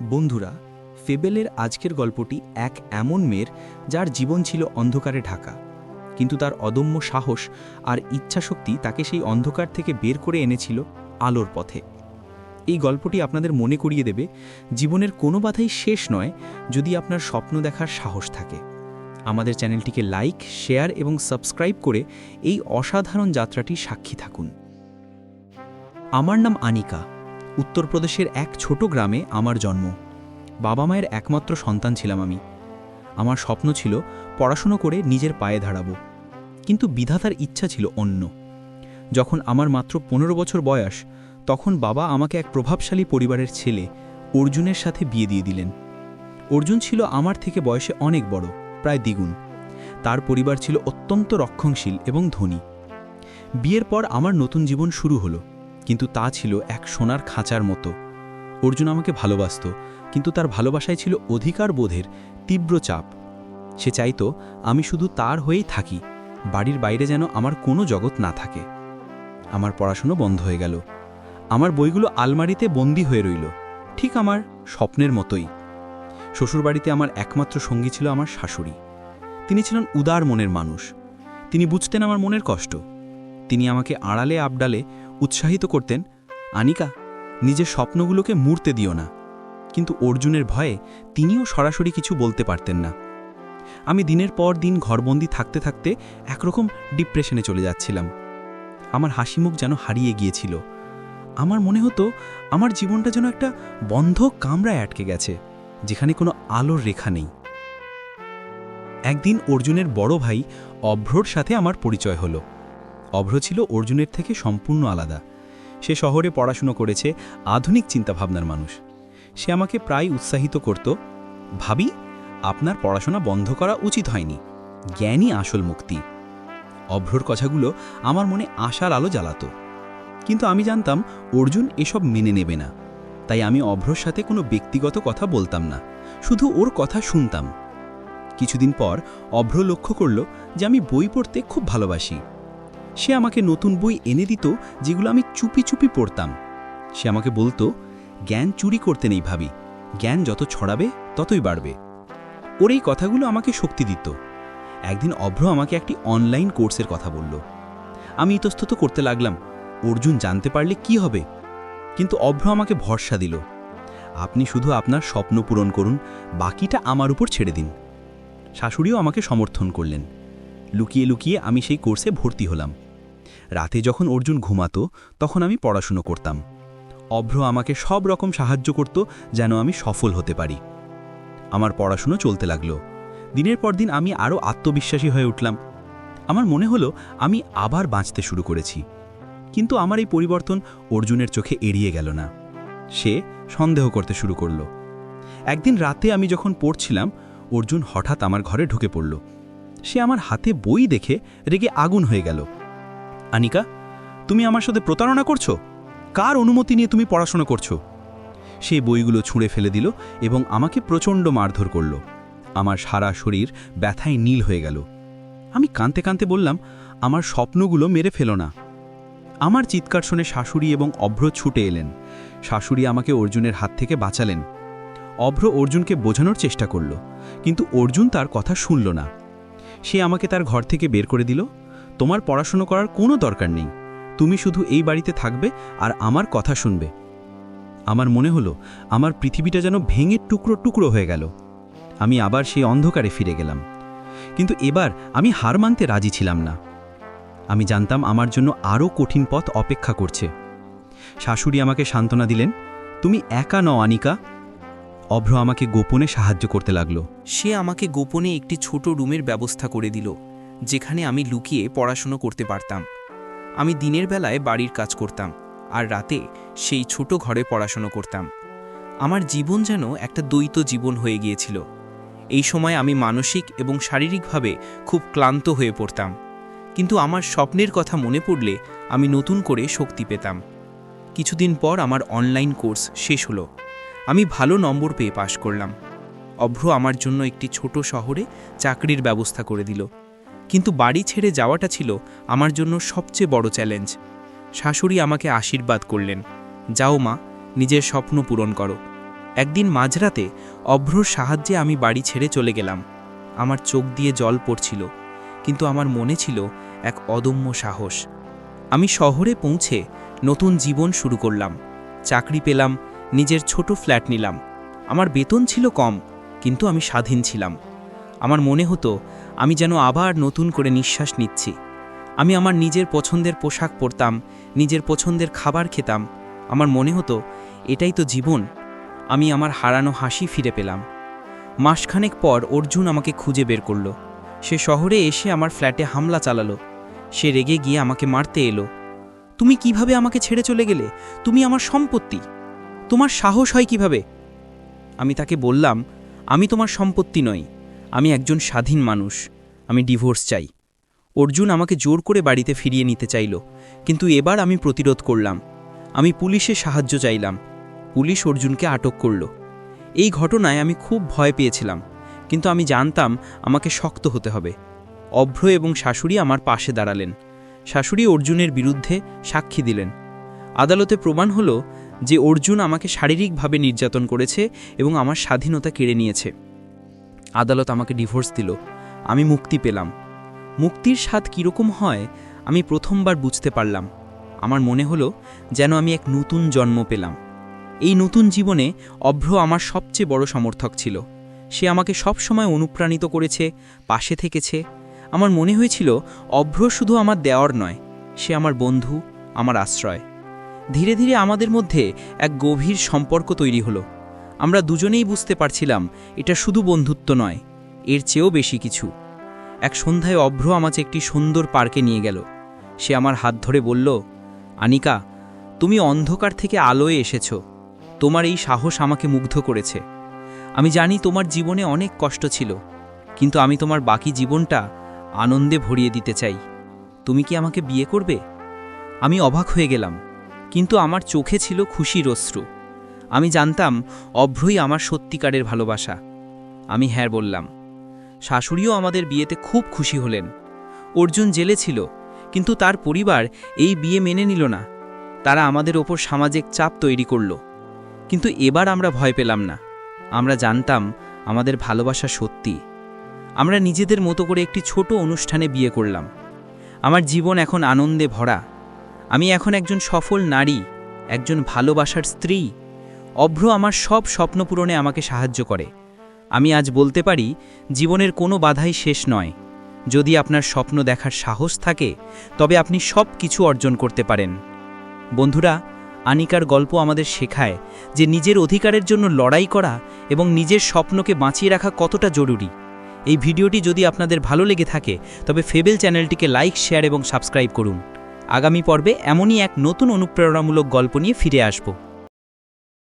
বন্ধুরা, ফেবেলের আজকের গল্পটি এক এমন মেয়ের যার জীবন ছিল অন্ধকারে ঢাকা, কিন্তু তার অদম্য সাহস আর ইচ্ছাশক্তি তাকে সেই অন্ধকার থেকে বের করে এনেছিল আলোর পথে। এই গল্পটি আপনাদের মনে করিয়ে দেবে জীবনের কোনো বাধাই শেষ নয় যদি আপনার স্বপ্ন দেখার সাহস থাকে। আমাদের চ্যানেলটিকে লাইক, শেয়ার এবং সাবস্ক্রাইব করে এই অসাধারণ যাত্রাটির সাক্ষী থাকুন। আমার নাম আনিকা। উত্তরপ্রদেশের এক ছোট গ্রামে আমার জন্ম। বাবা মায়ের একমাত্র সন্তান ছিলাম আমি। আমার স্বপ্ন ছিল পড়াশুনো করে নিজের পায়ে দাঁড়াবো, কিন্তু বিধাতার ইচ্ছা ছিল অন্য। যখন আমার মাত্র 15 বছর বয়স, তখন বাবা আমাকে এক প্রভাবশালী পরিবারের ছেলে অর্জুনের সাথে বিয়ে দিয়ে দিলেন। অর্জুন ছিল আমার থেকে বয়সে অনেক বড়, প্রায় দ্বিগুণ। তার পরিবার ছিল অত্যন্ত রক্ষণশীল এবং ধনী। বিয়ের পর আমার নতুন জীবন শুরু হলো, কিন্তু তা ছিল এক সোনার খাঁচার মতো। অর্জুন আমাকে ভালোবাসত, কিন্তু তার ভালোবাসায় ছিল অধিকার বোধের তীব্র চাপ। সে চাইতো আমি শুধু তার হয়েই থাকি, বাড়ির বাইরে যেন আমার কোনো জগৎ না থাকে। আমার পড়াশুনো বন্ধ হয়ে গেল। আমার বইগুলো আলমারিতে বন্দী হয়ে রইল, ঠিক আমার স্বপ্নের মতোই। শ্বশুরবাড়িতে আমার একমাত্র সঙ্গী ছিল আমার শাশুড়ি। তিনি ছিলেন উদার মনের মানুষ। তিনি বুঝতেন আমার মনের কষ্ট। তিনি আমাকে আড়ালে আবডালে উৎসাহিত করতেন, আনিকা, নিজের স্বপ্নগুলোকে মূর্তে দিও না। কিন্তু অর্জুনের ভয়ে তিনিও সরাসরি কিছু বলতে পারতেন না। আমি দিনের পর দিন ঘরবন্দি থাকতে থাকতে একরকম ডিপ্রেশনে চলে যাচ্ছিলাম। আমার হাসিমুখ যেন হারিয়ে গিয়েছিল। আমার মনে হতো আমার জীবনটা যেন একটা বন্ধ কামরায় আটকে গেছে, যেখানে কোনো আলোর রেখা নেই। একদিন অর্জুনের বড় ভাই অভ্রর সাথে আমার পরিচয় হলো। অভ্র ছিল অর্জুনের থেকে সম্পূর্ণ আলাদা। সে শহরে পড়াশুনো করেছে, আধুনিক চিন্তাভাবনার মানুষ। সে আমাকে প্রায় উৎসাহিত করত, ভাবি, আপনার পড়াশোনা বন্ধ করা উচিত হয়নি, জ্ঞানই আসল মুক্তি। অভ্রর কথাগুলো আমার মনে আশার আলো জ্বালাত। কিন্তু আমি জানতাম অর্জুন এসব মেনে নেবে না। তাই আমি অভ্রর সাথে কোনো ব্যক্তিগত কথা বলতাম না, শুধু ওর কথা শুনতাম। কিছুদিন পর অভ্র লক্ষ্য করল যে আমি বই পড়তে খুব ভালোবাসি। সে আমাকে নতুন বই এনে দিত, যেগুলো আমি চুপি চুপি পড়তাম। সে আমাকে বলতো, জ্ঞান চুরি করতে নেই ভাবি, জ্ঞান যত ছড়াবে ততই বাড়বে। ওর এই কথাগুলো আমাকে শক্তি দিত। একদিন অভ্র আমাকে একটি অনলাইন কোর্সের কথা বলল। আমি ইতস্তত করতে লাগলাম, অর্জুন জানতে পারলে কি হবে? কিন্তু অভ্র আমাকে ভরসা দিল, আপনি শুধু আপনার স্বপ্ন পূরণ করুন, বাকিটা আমার উপর ছেড়ে দিন। শাশুড়িও আমাকে সমর্থন করলেন। লুকিয়ে লুকিয়ে আমি সেই কোর্সে ভর্তি হলাম। রাতে যখন অর্জুন ঘুমাতো, তখন আমি পড়াশুনো করতাম। অভ্র আমাকে সব রকম সাহায্য করত যেন আমি সফল হতে পারি। আমার পড়াশুনো চলতে লাগলো। দিনের পর দিন আমি আরও আত্মবিশ্বাসী হয়ে উঠলাম। আমার মনে হলো আমি আবার বাঁচতে শুরু করেছি। কিন্তু আমার এই পরিবর্তন অর্জুনের চোখে এড়িয়ে গেল না। সে সন্দেহ করতে শুরু করল। একদিন রাতে আমি যখন পড়ছিলাম, অর্জুন হঠাৎ আমার ঘরে ঢুকে পড়ল। সে আমার হাতে বই দেখে রেগে আগুন হয়ে গেল। আনিকা, তুমি আমার সাথে প্রতারণা করছো? কার অনুমতি নিয়ে তুমি পড়াশোনা করছো? সেই বইগুলো ছুঁড়ে ফেলে দিল এবং আমাকে প্রচণ্ড মারধর করল। আমার সারা শরীর ব্যথায় নীল হয়ে গেল। আমি কাঁদতে কাঁদতে বললাম, আমার স্বপ্নগুলো মেরে ফেলো না। আমার চিৎকার শুনে শাশুড়ি এবং অভ্র ছুটে এলেন। শাশুড়ি আমাকে অর্জুনের হাত থেকে বাঁচালেন। অভ্র অর্জুনকে বোঝানোর চেষ্টা করল, কিন্তু অর্জুন তার কথা শুনল না। সে আমাকে তার ঘর থেকে বের করে দিল। তোমার পড়াশুনো করার কোনো দরকার নেই, তুমি শুধু এই বাড়িতে থাকবে আর আমার কথা শুনবে। আমার মনে হলো আমার পৃথিবীটা যেন ভেঙে টুকরো টুকরো হয়ে গেল। আমি আবার সেই অন্ধকারে ফিরে গেলাম। কিন্তু এবার আমি হার মানতে রাজি ছিলাম না। আমি জানতাম আমার জন্য আরও কঠিন পথ অপেক্ষা করছে। শাশুড়ি আমাকে সান্ত্বনা দিলেন, তুমি একা নও আনিকা। অভ্র আমাকে গোপনে সাহায্য করতে লাগলো। সে আমাকে গোপনে একটি ছোট রুমের ব্যবস্থা করে দিল, যেখানে আমি লুকিয়ে পড়াশুনো করতে পারতাম। আমি দিনের বেলায় বাড়ির কাজ করতাম, আর রাতে সেই ছোট ঘরে পড়াশুনো করতাম। আমার জীবন যেন একটা দ্বৈত জীবন হয়ে গিয়েছিল। এই সময় আমি মানসিক এবং শারীরিকভাবে খুব ক্লান্ত হয়ে পড়তাম, কিন্তু আমার স্বপ্নের কথা মনে পড়লে আমি নতুন করে শক্তি পেতাম। কিছুদিন পর আমার অনলাইন কোর্স শেষ হলো। আমি ভালো নম্বর পেয়ে পাশ করলাম। অভ্র আমার জন্য একটি ছোট শহরে চাকরির ব্যবস্থা করে দিল। কিন্তু বাড়ি ছেড়ে যাওয়াটা ছিল আমার জন্য সবচেয়ে বড় চ্যালেঞ্জ। শাশুড়ি আমাকে আশীর্বাদ করলেন, যাও মা, নিজের স্বপ্ন পূরণ করো। একদিন মাঝরাতে অভ্রর সাহায্যে আমি বাড়ি ছেড়ে চলে গেলাম। আমার চোখ দিয়ে জল পড়ছিল, কিন্তু আমার মনে ছিল এক অদম্য সাহস। আমি শহরে পৌঁছে নতুন জীবন শুরু করলাম। চাকরি পেলাম, নিজের ছোট ফ্ল্যাট নিলাম। আমার বেতন ছিল কম, কিন্তু আমি স্বাধীন ছিলাম। আমার মনে হতো আমি যেন আবার নতুন করে নিঃশ্বাস নিচ্ছি। আমি আমার নিজের পছন্দের পোশাক পরতাম, নিজের পছন্দের খাবার খেতাম। আমার মনে হতো এটাই তো জীবন। আমি আমার হারানো হাসি ফিরে পেলাম। মাসখানেক পর অর্জুন আমাকে খুঁজে বের করল। সে শহরে এসে আমার ফ্ল্যাটে হামলা চালালো। সে রেগে গিয়ে আমাকে মারতে এলো। তুমি কিভাবে আমাকে ছেড়ে চলে গেলে? তুমি আমার সম্পত্তি। তোমার সাহস হয় কিভাবে? আমি তাকে বললাম, আমি তোমার সম্পত্তি নই, আমি একজন স্বাধীন মানুষ। আমি ডিভোর্স চাই। অর্জুন আমাকে জোর করে বাড়িতে ফিরিয়ে নিতে চাইল, কিন্তু এবার আমি প্রতিরোধ করলাম। আমি পুলিশের সাহায্য চাইলাম। পুলিশ অর্জুনকে আটক করল। এই ঘটনায় আমি খুব ভয় পেয়েছিলাম, কিন্তু আমি জানতাম আমাকে শক্ত হতে হবে। অভ্র এবং শাশুড়ি আমার পাশে দাঁড়ালেন। শাশুড়ি অর্জুনের বিরুদ্ধে সাক্ষী দিলেন। আদালতে প্রমাণ হলো যে অর্জুন আমাকে শারীরিকভাবে নির্যাতন করেছে এবং আমার স্বাধীনতা কেড়ে নিয়েছে। আদালত আমাকে ডিভোর্স দিল। আমি মুক্তি পেলাম। মুক্তির স্বাদ কীরকম হয় আমি প্রথমবার বুঝতে পারলাম। আমার মনে হলো যেন আমি এক নতুন জন্ম পেলাম। এই নতুন জীবনে অভ্র আমার সবচেয়ে বড় সমর্থক ছিল। সে আমাকে সবসময় অনুপ্রাণিত করেছে, পাশে থেকেছে। আমার মনে হয়েছিল অভ্র শুধু আমার দেওয়ার নয়, সে আমার বন্ধু, আমার আশ্রয়। ধীরে ধীরে আমাদের মধ্যে এক গভীর সম্পর্ক তৈরি হলো। আমরা দুজনেই বুঝতে পারছিলাম এটা শুধু বন্ধুত্ব নয়, এর চেয়েও বেশি কিছু। এক সন্ধ্যায় অভ্র আমাকে একটি সুন্দর পার্কে নিয়ে গেল। সে আমার হাত ধরে বলল, আনিকা, তুমি অন্ধকার থেকে আলোয় এসেছ। তোমার এই সাহস আমাকে মুগ্ধ করেছে। আমি জানি তোমার জীবনে অনেক কষ্ট ছিল, কিন্তু আমি তোমার বাকি জীবনটা আনন্দে ভরিয়ে দিতে চাই। তুমি কি আমাকে বিয়ে করবে? আমি অবাক হয়ে গেলাম, কিন্তু আমার চোখে ছিল খুশির অশ্রু। আমি জানতাম অভ্রই আমার সত্যিকারের ভালোবাসা। আমি হ্যাঁ বললাম। শাশুড়িও আমাদের বিয়েতে খুব খুশি হলেন। অর্জুন জেলে ছিল, কিন্তু তার পরিবার এই বিয়ে মেনে নিল না। তারা আমাদের ওপর সামাজিক চাপ তৈরি করল। কিন্তু এবার আমরা ভয় পেলাম না। আমরা জানতাম আমাদের ভালোবাসা সত্যি। আমরা নিজেদের মতো করে একটি ছোট অনুষ্ঠানে বিয়ে করলাম। আমার জীবন এখন আনন্দে ভরা। আমি এখন একজন সফল নারী, একজন ভালোবাসার স্ত্রী। অভ্র আমার সব স্বপ্ন পূরণে আমাকে সাহায্য করে। আমি আজ বলতে পারি, জীবনের কোনো বাধাই শেষ নয়। যদি আপনার স্বপ্ন দেখার সাহস থাকে, তবে আপনি সব কিছু অর্জন করতে পারেন। বন্ধুরা, আনিকার গল্প আমাদের শেখায় যে নিজের অধিকারের জন্য লড়াই করা এবং নিজের স্বপ্নকে বাঁচিয়ে রাখা কতটা জরুরি। এই ভিডিওটি যদি আপনাদের ভালো লেগে থাকে, তবে ফেবেল চ্যানেলটিকে লাইক, শেয়ার এবং সাবস্ক্রাইব করুন। আগামী পর্বে এমনই এক নতুন অনুপ্রেরণামূলক গল্প নিয়ে ফিরে আসব।